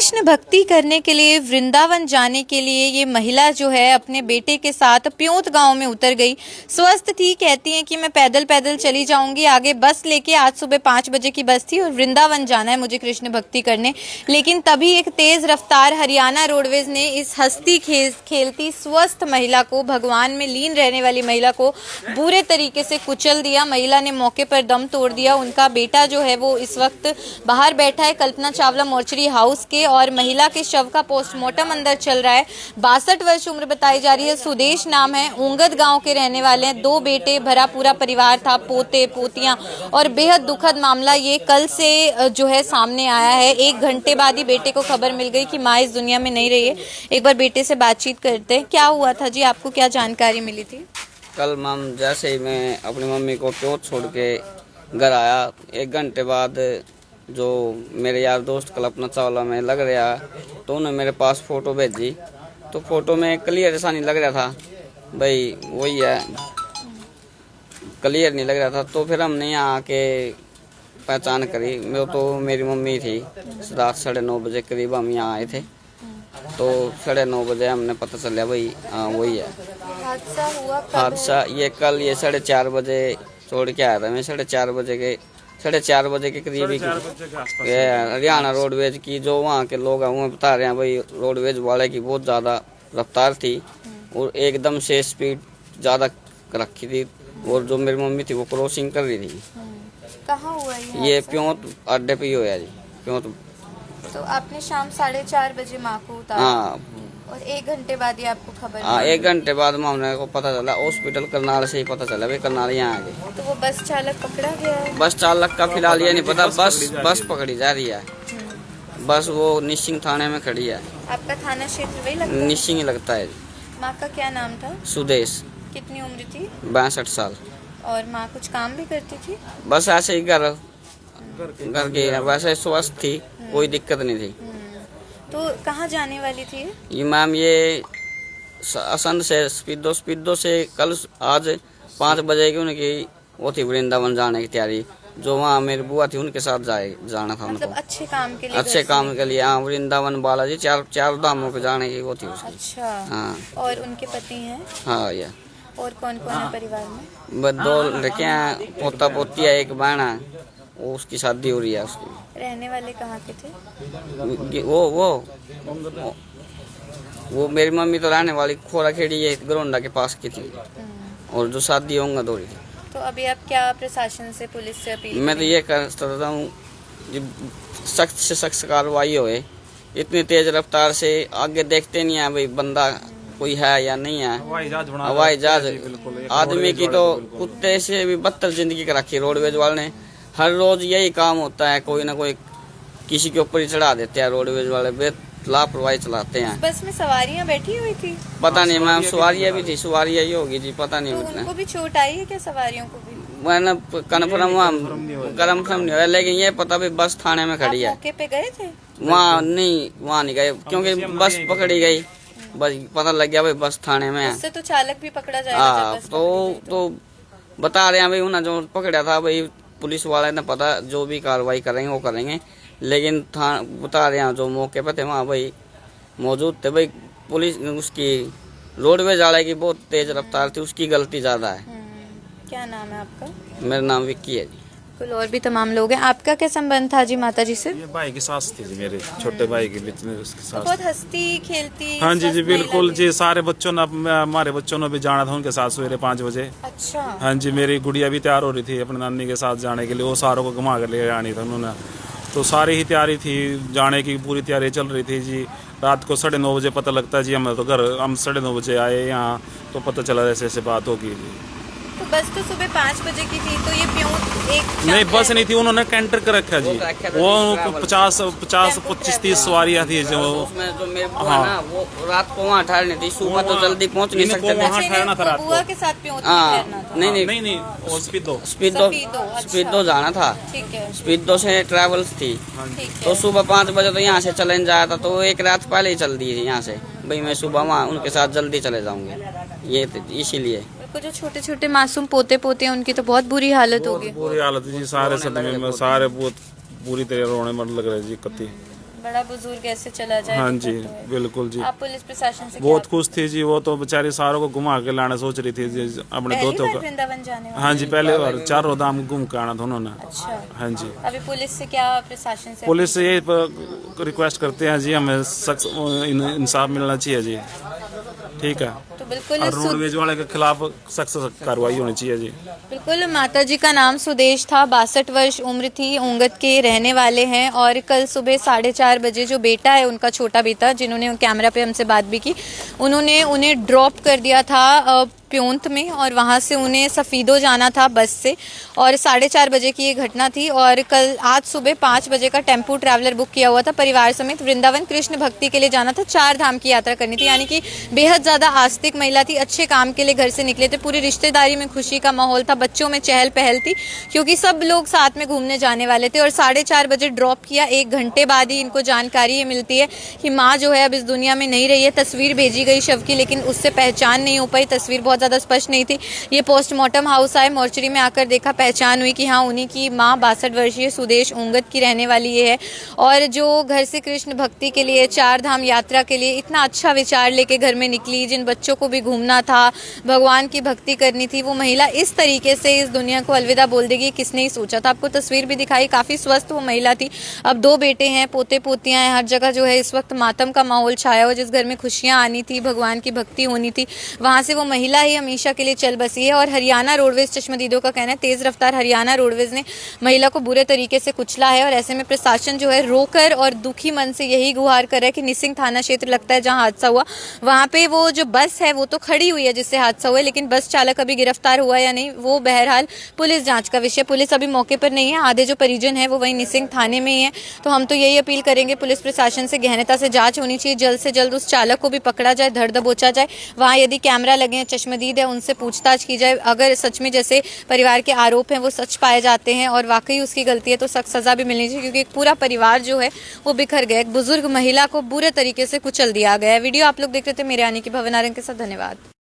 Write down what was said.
कृष्ण भक्ति करने के लिए वृंदावन जाने के लिए ये महिला जो है अपने बेटे के साथ प्योंत गांव में उतर गई। स्वस्थ थी, कहती हैं कि मैं पैदल पैदल चली जाऊंगी, आगे बस लेके आज सुबह 5 बजे की बस थी और वृंदावन जाना है मुझे कृष्ण भक्ति करने। लेकिन तभी एक तेज रफ्तार हरियाणा रोडवेज ने इस हंसती खेलती स्वस्थ महिला को, भगवान में लीन रहने वाली महिला को बुरे तरीके से कुचल दिया। महिला ने मौके पर दम तोड़ दिया। उनका बेटा जो है वो इस वक्त बाहर बैठा है कल्पना चावला मोर्चरी हाउस के, और महिला के शव का पोस्टमार्टम अंदर चल रहा है। 62 वर्ष उम्र बताई जा रही है। सुदेश नाम है, ऊंगद गांव के रहने वाले हैं। 2 बेटे भरा पूरा परिवार था, पोते पोतियां, और बेहद दुखद मामला ये कल से जो है सामने आया है। 1 घंटे बाद ही बेटे को खबर मिल गई कि माँ इस दुनिया में नहीं रही है। एक बार बेटे से बातचीत करते हैं। क्या हुआ था जी, आपको क्या जानकारी मिली थी? कल मैम जैसे ही मैं अपनी मम्मी को प्योत छोड़ के घर आया, 1 घंटे बाद जो मेरे यार दोस्त कल्पना चावला में लग रहा, तो उन्होंने मेरे पास फ़ोटो भेजी। तो फ़ोटो में क्लियर ऐसा नहीं लग रहा था भाई वही है, क्लियर नहीं लग रहा था। तो फिर हमने यहाँ आके पहचान करी, मैं तो मेरी मम्मी थी। रात 9:30 बजे करीब हम यहाँ आए थे, तो 9:30 बजे हमने पता चला भाई हाँ वही है। हादसा हुआ कब? हादसा ये कल ये 4:30 बजे छोड़ के आया था मैं। 4:30 बजे के करीब ही हरियाणा रोडवेज की जो वहाँ के लोग हैं वो बता रहे हैं भाई रोडवेज वाले की बहुत ज़्यादा रफ्तार थी और एकदम से स्पीड ज़्यादा रखी थी, और जो मेरी मम्मी थी वो क्रॉसिंग कर रही थी। कहाँ हुआ ये प्योंत अड्डे पे ही होया जी, प्योंत। तो आपने शाम 4:30 बजे माँ को उतारा? हाँ, और 1 घंटे बाद ही आपको खबर? हाँ, 1 घंटे बाद मामले को पता चला। हॉस्पिटल करनाल से ही पता चला भाई, करनाल यहाँ आ गए। तो वो बस चालक पकड़ा गया है? बस चालक का फिलहाल ये नहीं पता, बस पकड़ी जा रही है। बस वो निशिंग थाने में खड़ी है। आपका थाना क्षेत्र वही लगता है? निशिंग ही लगता है। माँ का क्या नाम था? सुदेश। कितनी उम्र थी? 62 साल। और माँ कुछ काम भी करती थी? बस ऐसे ही घर की वैसे स्वस्थ थी, कोई दिक्कत नहीं थी। तो कहाँ जाने वाली थी ये मैम ये असंध से स्पीडो से कल आज 5 बजे की उनकी वो थी वृंदावन जाने की तैयारी। जो वहाँ मेरी बुआ थी उनके साथ जाना था मतलब उनको। अच्छे काम के लिए? अच्छे काम के लिए, हाँ, वृंदावन बालाजी चार धामों पे जाने की वो थी उसकी। अच्छा। हाँ। और उनके पति हैं? हाँ ये। और कौन कौन है परिवार में? बस 2 लड़कियाँ, पोता पोती है, एक बहन है, वो उसकी शादी हो रही है उसकी। रहने वाले कहाँ के थे? वो मेरी मम्मी तो रहने वाली खोरा खेड़ी है गरोंडा के पास की थी, और जो शादी होंगे दौड़ी थी। तो अभी आप क्या प्रशासन से, पुलिस से अपील? मैं तो ये कर सकता हूँ सख्त से सख्त कार्रवाई होए। इतनी तेज रफ्तार से आगे देखते नहीं है भाई बंदा कोई है या नहीं है। हवाई जहाज आदमी की तो कुत्ते से भी बदतर जिंदगी कर रखी रोडवेज वाले ने। हर रोज यही काम होता है, कोई ना कोई किसी के ऊपर ही चढ़ा देते हैं रोडवेज वाले, बेहद लापरवाही चलाते हैं। बस में सवारियां बैठी हुई थी? पता नहीं मैम, सवारियाँ भी थी, सवारियाँ ही होगी जी, पता नहीं। तो उनको भी चोट आई है क्या, सवारियों को भी? मैंने कन्फर्म नहीं हुआ, लेकिन ये पता भी बस थाने में खड़ी है। मौके पे गए थे? वहाँ नहीं गए, क्योंकि बस पकड़ी गई, बस पता लग गया भाई बस थाने में है। उससे तो चालक भी पकड़ा जाएगा। हाँ, तो बता रहे हैं भाई उन्हें जो पकड़ा था भाई पुलिस वाले ने पता जो भी कार्रवाई करेंगे वो करेंगे, लेकिन बता रहे हैं जो मौके पर थे वहाँ भाई मौजूद थे भाई। पुलिस उसकी रोडवेज वाले की बहुत तेज रफ्तार थी, उसकी गलती ज्यादा है। क्या नाम है आपका? मेरा नाम विक्की है जी। कुल और भी तमाम लोग हैं। आपका क्या संबंध था जी माता जी से? ये भाई की सास थी जी, मेरे छोटे भाई के बीच में उसकी सास। बहुत हंसती खेलती? हाँ जी बिल्कुल जी, सारे बच्चों ने, हमारे बच्चों ने भी जाना था उनके साथ सवेरे 5 बजे। अच्छा। हाँ जी, मेरी गुड़िया भी तैयार हो रही थी अपनी नानी के साथ जाने के लिए, वो सारों को घुमा कर ले जानी था उन्होंने। तो सारी ही तैयारी थी, जाने की पूरी तैयारी चल रही थी जी। रात को 9:30 बजे पता लगता है जी, हम 9:30 बजे आए यहाँ, तो पता चला ऐसे ऐसे बात होगी जी। तो बस तो सुबह 5 बजे की थी, तो ये प्योंत एक नहीं बस नहीं थी, उन्होंने कैंटर कर रखा जी। वो 50-30 सवारियाँ थी जो उसमें जो मेरे बुआ ना वो रात को वहाँ ठहरनी थी, सुबह तो जल्दी पहुँच नहीं सकते थे। वहाँ ठहरना था रात को। बुआ के साथ प्योंत हाँ, ठहरना था? नहीं वो स्पीडो जाना था। ठीक है। स्पीडो से ट्रेवल्स थी, ठीक है। तो सुबह 5 बजे तो यहाँ से चले जाया था, तो एक रात पहले ही चल दी थी यहाँ से भाई मैं सुबह वहाँ उनके साथ जल्दी चले जाऊंगे, ये इसीलिए। जो छोटे छोटे मासूम पोते पोते हैं उनकी तो बहुत बुरी हालत होगी। बुरी हालत जी, सारे सदमे में, सारे बहुत बुरी तरह रोने मत लग रहे जी कत्ती। बड़ा बुजुर्ग ऐसे चला जाए हाँ दिक्कत जी तो है। बिल्कुल जी। आप पुलिस प्रशासन से बहुत क्या खुश थी जी, वो तो बेचारी सारों को घुमा के लाना सोच रही थी जी अपने पहली दोस्तों बार का। वृंदावन जाने वाले? हाँ जी, पहले बार 4 धाम घूम के आना था उन्होंने। अच्छा, हाँ जी। अभी पुलिस से क्या, प्रशासन से पुलिस से ये रिक्वेस्ट करते हैं जी, हमें सख्त इंसाफ मिलना चाहिए जी, ठीक है। तो बिल्कुल और रोडवेज वाले के खिलाफ सख्त कार्रवाई होनी चाहिए जी। बिल्कुल। माता जी का नाम सुदेश था, 62 वर्ष उम्र थी, ओंगत के रहने वाले हैं। और कल सुबह 4:30 बजे जो बेटा है उनका, छोटा बेटा, जिन्होंने कैमरा पे हमसे बात भी की, उन्होंने उन्हें ड्रॉप कर दिया था प्योंत में, और वहाँ से उन्हें सफ़ीदो जाना था बस से। और 4:30 बजे की ये घटना थी। और आज सुबह 5 बजे का टेम्पो ट्रैवलर बुक किया हुआ था, परिवार समेत वृंदावन कृष्ण भक्ति के लिए जाना था, 4 धाम की यात्रा करनी थी। यानी कि बेहद ज़्यादा आस्तिक महिला थी, अच्छे काम के लिए घर से निकले थे। पूरी रिश्तेदारी में खुशी का माहौल था, बच्चों में चहल पहल थी, क्योंकि सब लोग साथ में घूमने जाने वाले थे। और 4:30 बजे ड्रॉप किया। 1 घंटे बाद ही इनको जानकारी ये मिलती है कि माँ जो है अब इस दुनिया में नहीं रही है। तस्वीर भेजी गई शव की, लेकिन उससे पहचान नहीं हो पाई, तस्वीर बहुत ज़्यादा स्पष्ट नहीं थी। ये पोस्टमार्टम हाउस आए, मोर्चरी में आकर देखा, पहचान हुई कि हाँ उन्हीं की माँ 62 वर्षीय सुदेश ओंगत की रहने वाली ये है। और जो घर से कृष्ण भक्ति के लिए, 4 धाम यात्रा के लिए इतना अच्छा विचार लेके घर में निकली, जिन बच्चों को भी घूमना था, भगवान की भक्ति करनी थी, वो महिला इस तरीके से इस दुनिया को अलविदा बोल देगी, किसने ही सोचा था। आपको तस्वीर भी दिखाई, काफ़ी स्वस्थ वो महिला थी। अब 2 बेटे हैं, पोते पोतियाँ हैं, हर जगह जो है इस वक्त मातम का माहौल छाया हुआ। जिस घर में खुशियाँ आनी थी, भगवान की भक्ति होनी थी, वहाँ से वो महिला ही हमेशा के लिए चल बसी है। और हरियाणा रोडवेज, चश्मदीदों का कहना है तेज़ रफ्तार हरियाणा रोडवेज ने महिला को बुरे तरीके से कुचला है। और ऐसे में प्रशासन जो है रोकर और दुखी मन से यही गुहार कर रहा है कि निसिंग थाना क्षेत्र लगता है जहां हादसा हुआ, वहां पे वो जो बस है वो तो खड़ी हुई है जिससे हादसा हुआ है, लेकिन बस चालक अभी गिरफ्तार हुआ या नहीं वो बहरहाल पुलिस जांच का विषय। पुलिस अभी मौके पर नहीं है, आधे जो परिजन है वो वहीं निसिंग थाने में ही है। तो हम तो यही अपील करेंगे पुलिस प्रशासन से, गहनता से जाँच होनी चाहिए, जल्द से जल्द उस चालक को भी पकड़ा जाए, धर दबोचा जाए। वहाँ यदि कैमरा लगे हैं, चश्मदीद है, उनसे पूछताछ की जाए। अगर सच में जैसे परिवार के आरोप हैं वो सच पाए जाते हैं और वाकई उसकी गलती है तो सख्त सजा भी मिलनी चाहिए, क्योंकि एक पूरा परिवार जो है वो बिखर गया। एक बुजुर्ग महिला को बुरे तरीके से कुचल दिया गया है। वीडियो आप लोग देख रहे थे मेरे यानी कि भवन आर्यन के साथ। धन्यवाद।